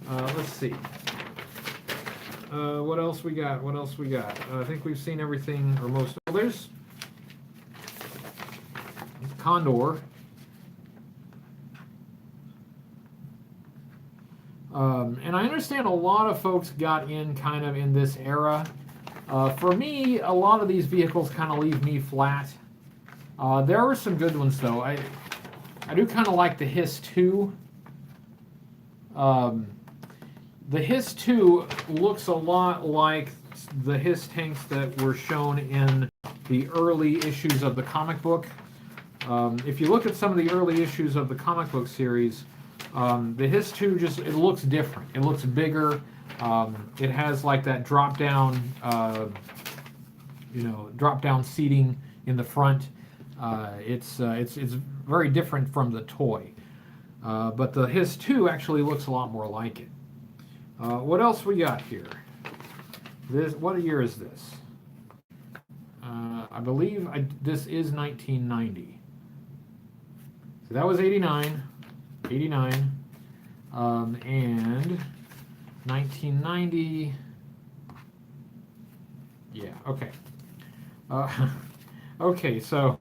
Let's see. What else we got? I think we've seen everything, or most. Well, there's Condor. And I understand a lot of folks got in kind of in this era. For me, a lot of these vehicles kind of leave me flat. There are some good ones, though. I do kind of like the Hiss 2. The Hiss 2 looks a lot like the Hiss tanks that were shown in the early issues of the comic book. If you look at some of the early issues of the comic book series, the Hiss 2 it looks different. It looks bigger. It has like that drop-down seating in the front. It's very different from the toy. But the Hiss 2 actually looks a lot more like it. What else we got here? What year is this? I believe this is 1990. So that was 89. And 1990. Yeah, okay. Okay, so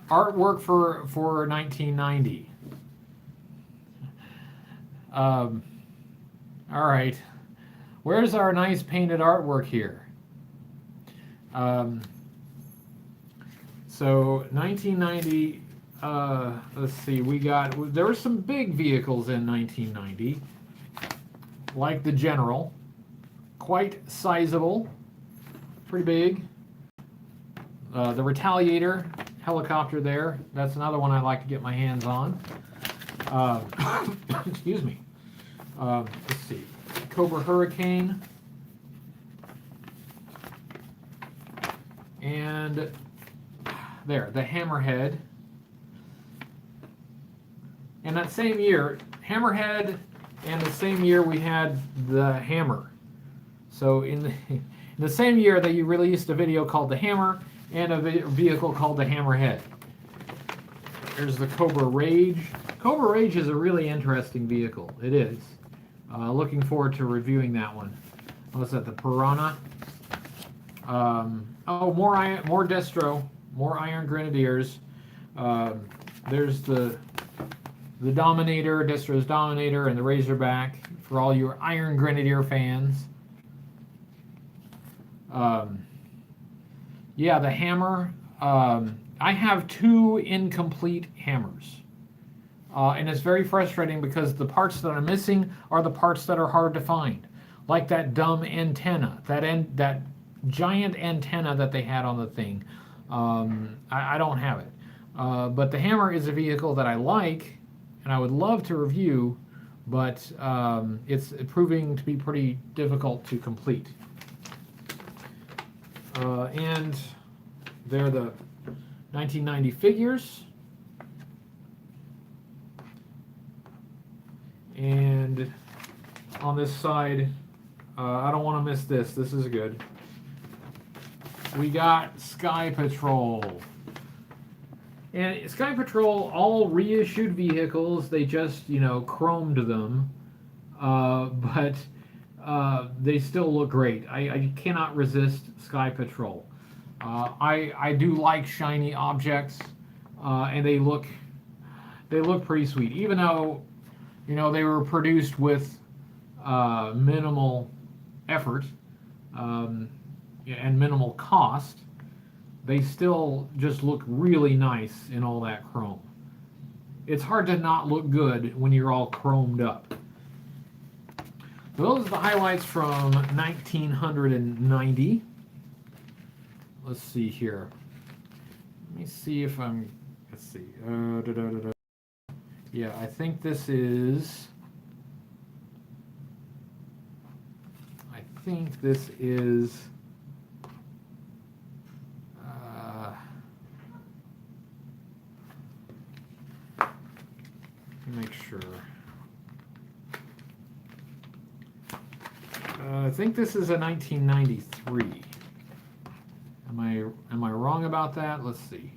artwork for 1990. All right. Where's our nice painted artwork here? So 1990, let's see, there were some big vehicles in 1990, like the General, quite sizable, pretty big. The Retaliator helicopter there, that's another one I'd like to get my hands on. Excuse me. Let's see, Cobra Hurricane, and there, the Hammerhead. And that same year, Hammerhead, and the same year we had the Hammer. So in the same year that you released a video called the Hammer and a vehicle called the Hammerhead. There's the Cobra Rage. Cobra Rage is a really interesting vehicle. It is. Looking forward to reviewing that one. What's that? The Piranha. Oh, more Destro, more Iron Grenadiers. There's the Dominator, Destro's Dominator, and the Razorback for all your Iron Grenadier fans. Yeah, the Hammer. I have 2 incomplete hammers. And it's very frustrating because the parts that I'm missing are the parts that are hard to find. Like that dumb antenna, that giant antenna that they had on the thing. I don't have it. But the Hammer is a vehicle that I like, and I would love to review, but it's proving to be pretty difficult to complete. And they're the 1990 figures. And on this side, I don't want to miss this. This is good. We got Sky Patrol. And Sky Patrol, all reissued vehicles, they just, chromed them. But they still look great. I cannot resist Sky Patrol. I do like shiny objects, and they look pretty sweet. Even though, they were produced with minimal effort and minimal cost, they still just look really nice in all that chrome. It's hard to not look good when you're all chromed up. Those are the highlights from 1990. Let's see here. Let me see if I'm. Let's see. Yeah, I think this is. Make sure. I think this is a 1993. Am I wrong about that? Let's see.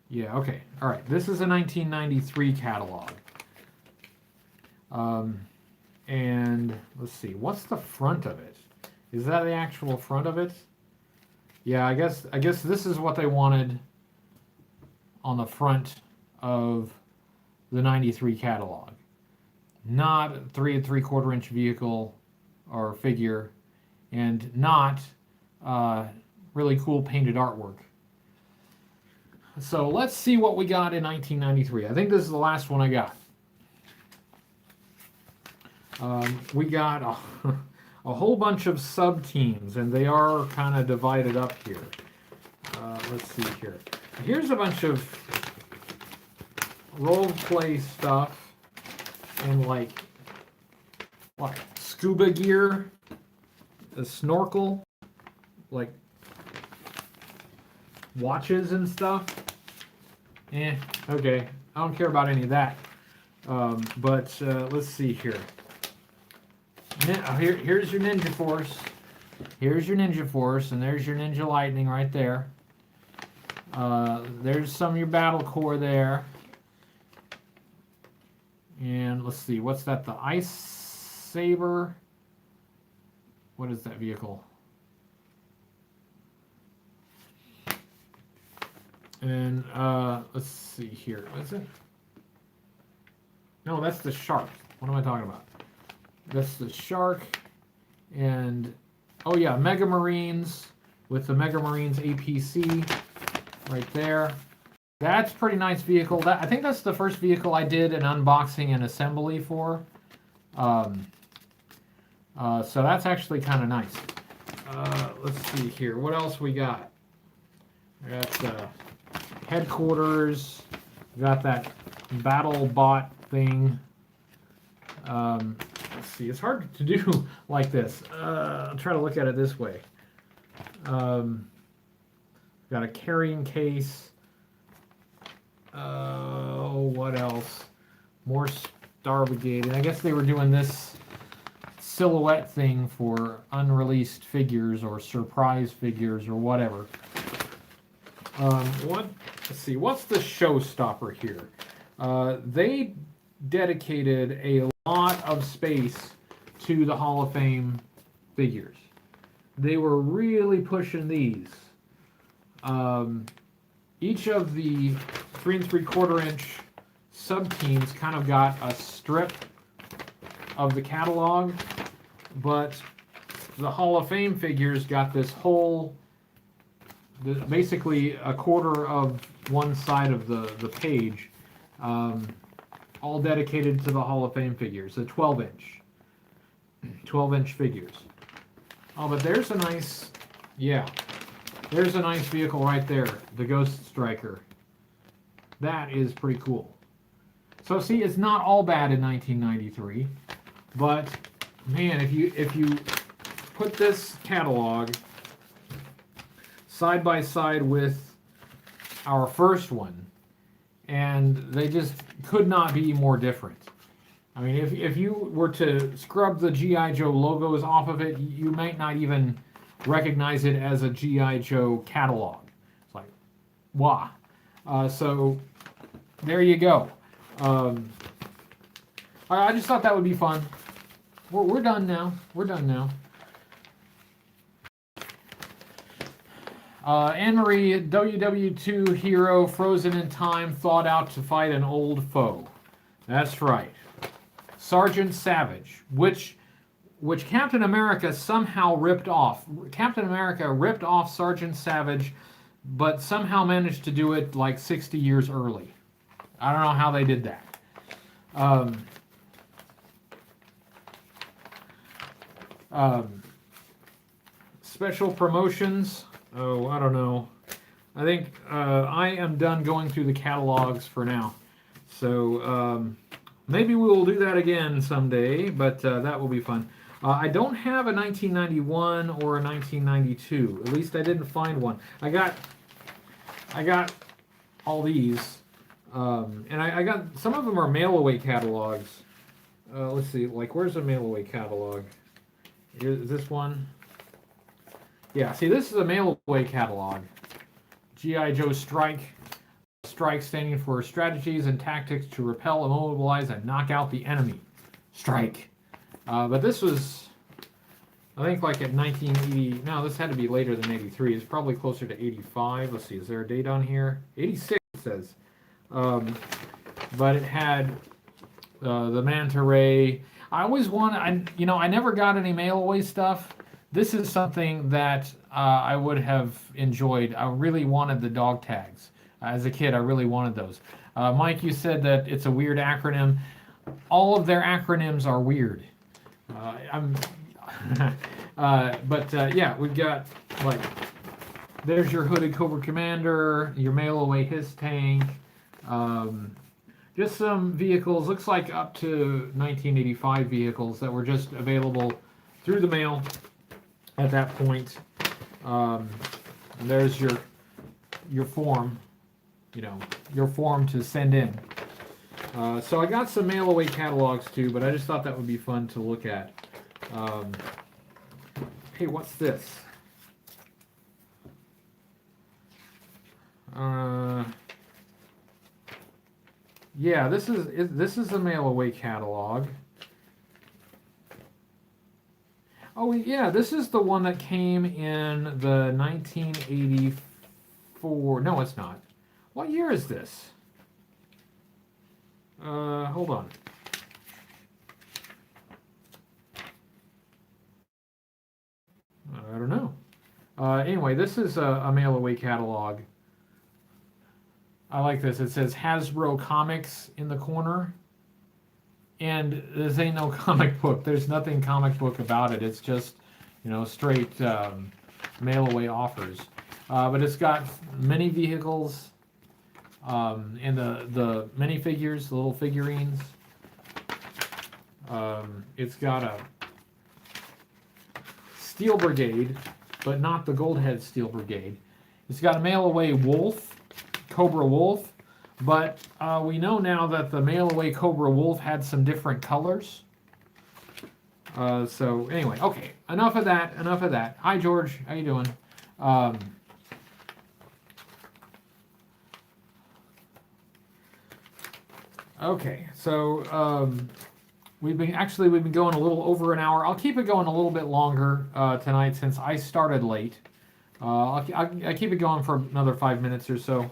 Yeah, okay. All right. This is a 1993 catalog. And let's see. What's the front of it? Is that the actual front of it? Yeah, I guess this is what they wanted on the front of the 93 catalog. Not 3 3/4 inch vehicle or figure, and not really cool painted artwork. So let's see what we got in 1993. I think this is the last one I got. We got a whole bunch of sub-teams, and they are kind of divided up here. Let's see here. Here's a bunch of role-play stuff and like what, scuba gear, a snorkel, like watches and stuff. Okay, I don't care about any of that. But let's see here. Here's your Ninja Force. Here's your Ninja Force, and there's your Ninja Lightning right there. There's some of your Battle Core there. And let's see, what's that? The Ice Saber? What is that vehicle? And let's see here. What is it? No, that's the Shark. What am I talking about? That's the Shark. And oh yeah, Mega Marines with the Mega Marines APC right there. That's a pretty nice vehicle. I think that's the first vehicle I did an unboxing and assembly for. So that's actually kind of nice. Let's see here. What else we got? I got the headquarters. We got that battle bot thing. Let's see. It's hard to do like this. I'll try to look at it this way. Got a carrying case. What else? More Star Brigade. And I guess they were doing this silhouette thing for unreleased figures or surprise figures or whatever. Let's see, what's the showstopper here? They dedicated a lot of space to the Hall of Fame figures. They were really pushing these. Each of the 3 3/4 inch sub-teams kind of got a strip of the catalog, but the Hall of Fame figures got this whole, basically a quarter of one side of the page, all dedicated to the Hall of Fame figures, the 12-inch figures. Oh, but there's a nice, yeah, there's a nice vehicle right there, the Ghost Striker. That is pretty cool. So see, it's not all bad in 1993, but man, if you put this catalog side by side with our first one, and they just could not be more different. I mean, if you were to scrub the G.I. Joe logos off of it, you might not even recognize it as a G.I. Joe catalog. It's like, wow. So there you go. I just thought that would be fun. We're done now. We're done now. Anne-Marie, WW2 hero frozen in time, thawed out to fight an old foe. That's right. Sergeant Savage, which Captain America somehow ripped off. Captain America ripped off Sergeant Savage, but somehow managed to do it like 60 years early. I don't know how they did that. Special promotions. Oh, I don't know. I think I am done going through the catalogs for now. So maybe we will do that again someday, but that will be fun. I don't have a 1991 or a 1992. At least I didn't find one. I got all these, and I got some of them are mail away catalogs. Let's see, like where's the mail away catalog? Is this one? Yeah, see, this is a mail away catalog. G.I. Joe Strike. Strike standing for strategies and tactics to repel, immobilize, and knock out the enemy. Strike. But this was, I think, like at 1980. No, this had to be later than 83. It's probably closer to 85. Let's see, is there a date on here? 86, it says. But it had the Manta Ray. I always wanted, I never got any mail away stuff. This is something that I would have enjoyed. I really wanted the dog tags. As a kid, I really wanted those. Mike, you said that it's a weird acronym. All of their acronyms are weird. Yeah, we've got, like, there's your Hooded Cobra Commander, your mail away his tank, just some vehicles, looks like up to 1985 vehicles that were just available through the mail at that point. There's your form, your form to send in. So I got some mail away catalogs too, but I just thought that would be fun to look at. Hey, what's this? Yeah, this is a mail away catalog. Oh yeah, this is the one that came in the 1984. No, it's not. What year is this? Hold on. I don't know. Anyway, this is a mail-away catalog. I like this. It says Hasbro Comics in the corner. And this ain't no comic book. There's nothing comic book about it. It's just, straight mail-away offers. But it's got mini vehicles and the minifigures, the little figurines. It's got a Steel Brigade, but not the Goldhead Steel Brigade. It's got a mail-away Wolf, Cobra Wolf, but we know now that the mail-away Cobra Wolf had some different colors. So anyway, okay, enough of that. Enough of that. Hi George, how you doing? Um, okay, so we've been going a little over an hour. I'll keep it going a little bit longer tonight since I started late. I'll keep it going for another 5 minutes or so.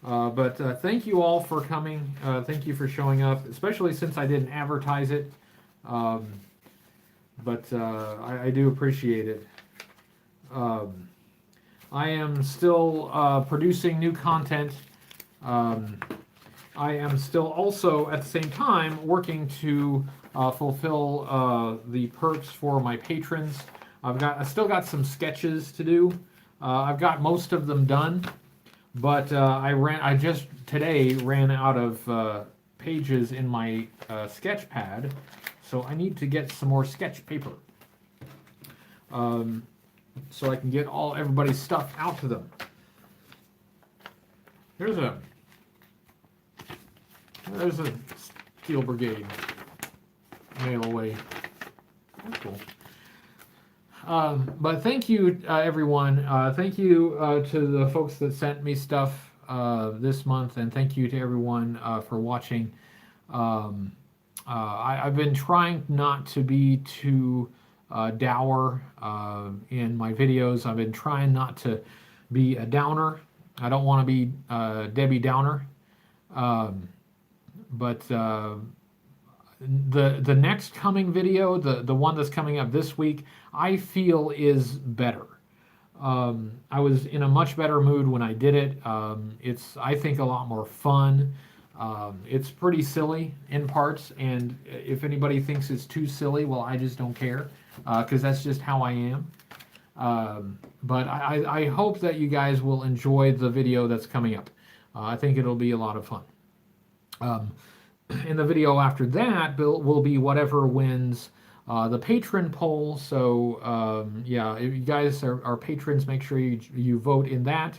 But thank you all for coming. Thank you for showing up, especially since I didn't advertise it. Um, but I do appreciate it. Um, I am still producing new content. Um, I am still also at the same time working to fulfill the perks for my patrons. I still got some sketches to do. I've got most of them done, but I just today ran out of pages in my sketch pad, so I need to get some more sketch paper. So I can get everybody's stuff out to them. There's a Steel Brigade mail away. That's cool. But thank you, everyone. Thank you to the folks that sent me stuff this month, and thank you to everyone for watching. I've been trying not to be too dour in my videos. I've been trying not to be a downer. I don't want to be Debbie Downer. But the next coming video, the one that's coming up this week, I feel is better. I was in a much better mood when I did it. It's, I think, a lot more fun. It's pretty silly in parts, and if anybody thinks it's too silly, well, I just don't care, because that's just how I am. But I hope that you guys will enjoy the video that's coming up. I think it'll be a lot of fun. In the video after that will be whatever wins the patron poll. So yeah, if you guys are patrons, make sure you vote in that.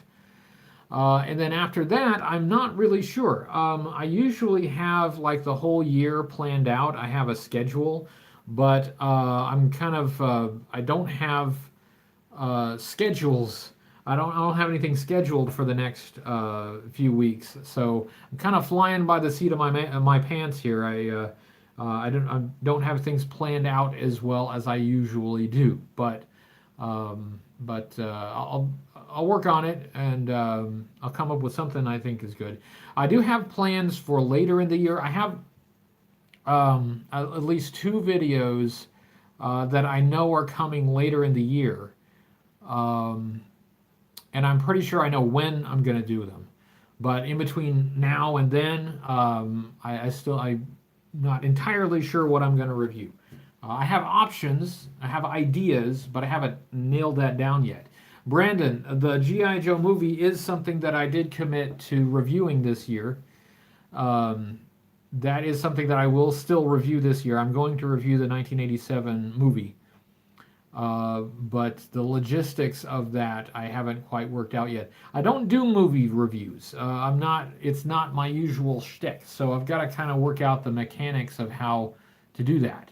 And then after that, I'm not really sure. I usually have like the whole year planned out. I have a schedule, but I'm kind of I don't have schedules. I don't have anything scheduled for the next few weeks, so I'm kind of flying by the seat of my pants here. I don't have things planned out as well as I usually do, but I'll work on it, and I'll come up with something I think is good. I do have plans for later in the year. I have at least 2 videos that I know are coming later in the year. And I'm pretty sure I know when I'm going to do them. But in between now and then, I'm not entirely sure what I'm going to review. I have options, I have ideas, but I haven't nailed that down yet. Brandon, the G.I. Joe movie is something that I did commit to reviewing this year. That is something that I will still review this year. I'm going to review the 1987 movie. But the logistics of that I haven't quite worked out yet. I don't do movie reviews. It's not my usual shtick. So I've got to kind of work out the mechanics of how to do that.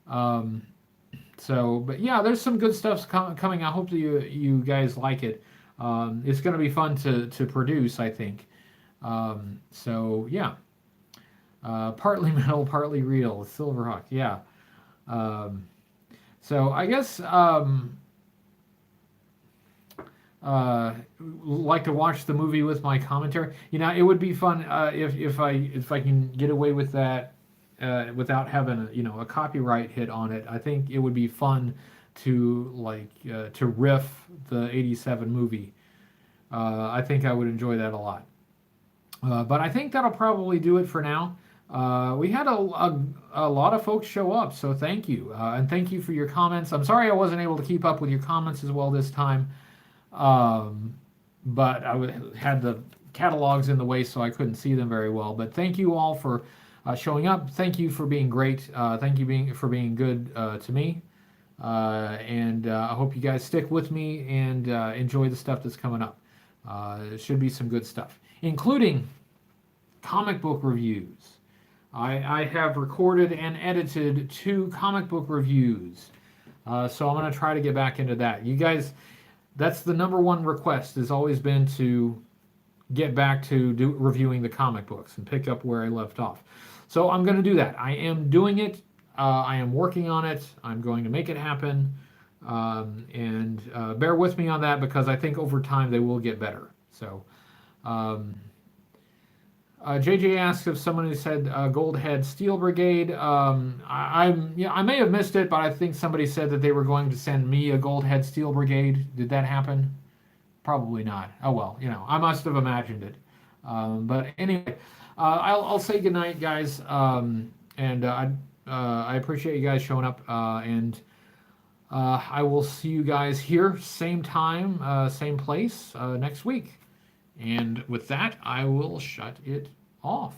But yeah, there's some good stuff coming. I hope that you guys like it. It's going to be fun to produce, I think. So yeah. Partly metal, partly real. Silverhawk, yeah. So I guess like to watch the movie with my commentary. You know, it would be fun if I can get away with that without having a copyright hit on it. I think it would be fun to to riff the '87 movie. I think I would enjoy that a lot. But I think that'll probably do it for now. We had a lot of folks show up, so thank you. And thank you for your comments. I'm sorry I wasn't able to keep up with your comments as well this time. But I had the catalogs in the way, so I couldn't see them very well. But thank you all for showing up. Thank you for being great. Thank you for being good to me. And I hope you guys stick with me and enjoy the stuff that's coming up. It should be some good stuff, including comic book reviews. I have recorded and edited 2 comic book reviews. So I'm going to try to get back into that. You guys, that's the number one request has always been to get back to reviewing the comic books and pick up where I left off. So I'm going to do that. I am doing it. I am working on it. I'm going to make it happen. And bear with me on that because I think over time they will get better. So JJ asks if someone who said Goldhead Steel Brigade. I may have missed it, but I think somebody said that they were going to send me a Goldhead Steel Brigade. Did that happen? Probably not. Oh well, I must have imagined it. But anyway, I'll say goodnight, guys. And I appreciate you guys showing up. And I will see you guys here, same time, same place, next week. And with that, I will shut it off.